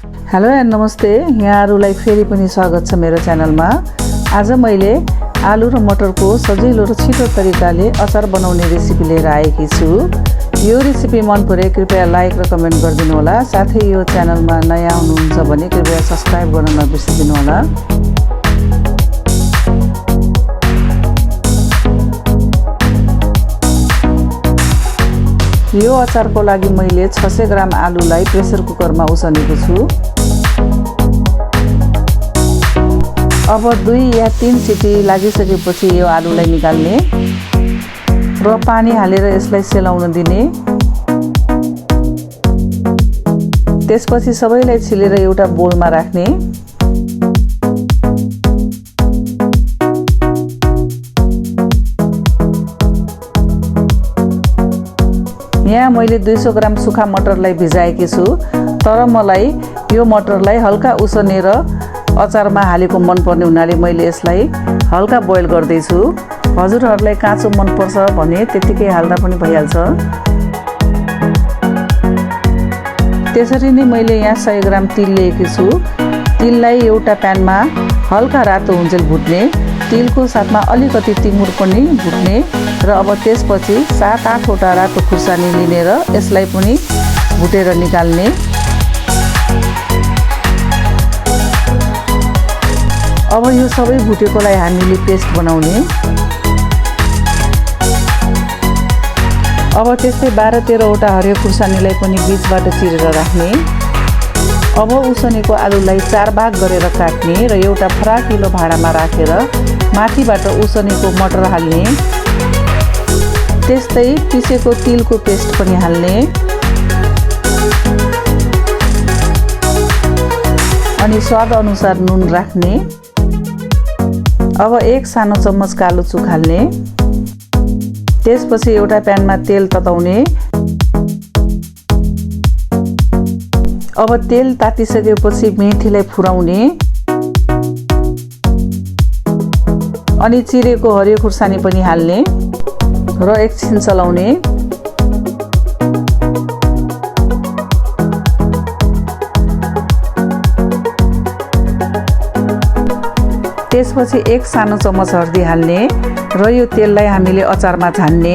Hello and नमस्ते, यहाँहरूलाई फेरि पनि स्वागत छ मेरो च्यानलमा। आज मैले आलु र मटरको सजिलो र छिटो तरिकाले अचार बनाउने रेसिपी लिएर आएकी छु। यो रेसिपी मन परे कृपया लाइक र कमेन्ट गरिदिनु होला। साथै यो च्यानलमा नयाँ हुनुहुन्छ भने कृपया सब्स्क्राइब गर्न नबिर्सिदिनु होला। यो अचारको लागि मैले 600 ग्राम आलुलाई प्रेसर कुकरमा उसिनेको छु। अब 2 या 3 सिटी लागिसकेपछि यो आलुलाई निकाल्ने र पानी हालेर यसलाई सेलाउन दिने। त्यसपछि सबैलाई छिलेर एउटा बोलमा राख्ने। यहाँ मैले 200 ग्राम सुखा मटरलाई भिजाएकी छु, तर मलाई यो मटरलाई हल्का उसिनेर अचारमा हालेको मनपर्ने हुनाले मैले यसलाई हल्का बोइल गर्दैछु। हजुरहरूलाई काँचो मनपर्छ भने त्यतिकै हाल्दा पनि भइहाल्छ। त्यसरी नै मैले यहाँ 100 ग्राम तिल लिएकी छु। तिललाई एउटा प्यानमा हल्का रातो हुन्जेल भुट्ने, तिलको साथमा अलिकति तिमुर पनि भुट्ने र अब त्यसपछि 7-8 वटा रातो खुर्सानी लिने र यसलाई पनि भुटेर निकाल्ने। अब यो सबै भुटेकोलाई हामीले पेस्ट बनाउने। अब त्यस्तै 12-13 वटा हरियो खुर्सानीलाई पनि बीचबाट चिरेर राख्ने। अब उसिनेको आलुलाई 4 भाग गरेर काट्ने र एउटा फराकिलो भाँडामा राखेर माथिबाट उसिनेको मटर हाल्ने। त्यस्तै पिसेको तिलको पेस्ट पनि हाल्ने अनि स्वाद अनुसार नुन राख्ने। अब 1 सानो चम्मच कालो चुक हाल्ने। त्यसपछि एउटा प्यानमा तेल तताउने। अब तेल तातिसकेपछि मेथीलाई फुराउने अनि चिरेको हरियो खुर्सानी पनि हाल्ने र एकछिन चलाउने। त्यसपछि 1 सानो चम्मच हर्दी हाल्ने र यो तेललाई हामीले अचारमा झान्ने।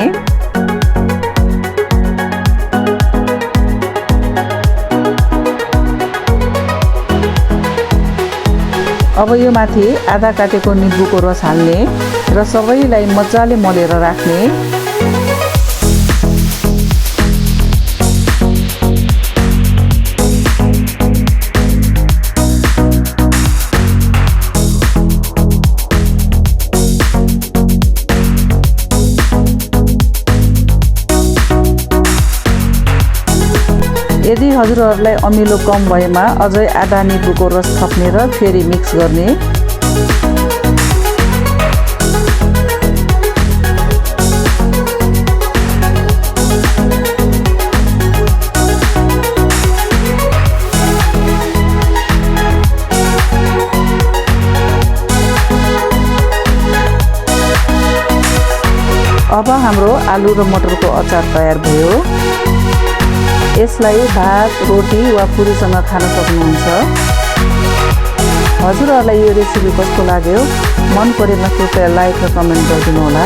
अब यो माथि आधा काटेको निम्बुको रस हाल्ने र सबैलाई मजाले मलेर राख्ने। यदि हजुरहरूलाई अमिलो कम भएमा अझै आधा निम्बुको रस थप्ने र फेरि मिक्स गर्ने। अब हाम्रो आलु र मटरको अचार तयार भयो। यसलाई भात, रोटी वा पुरीसँग खान सक्नुहुन्छ। हजुरहरूलाई यो रेसिपी कस्तो लाग्यो मन परेमा कृपया लाइक र कमेन्ट गरिदिनु होला।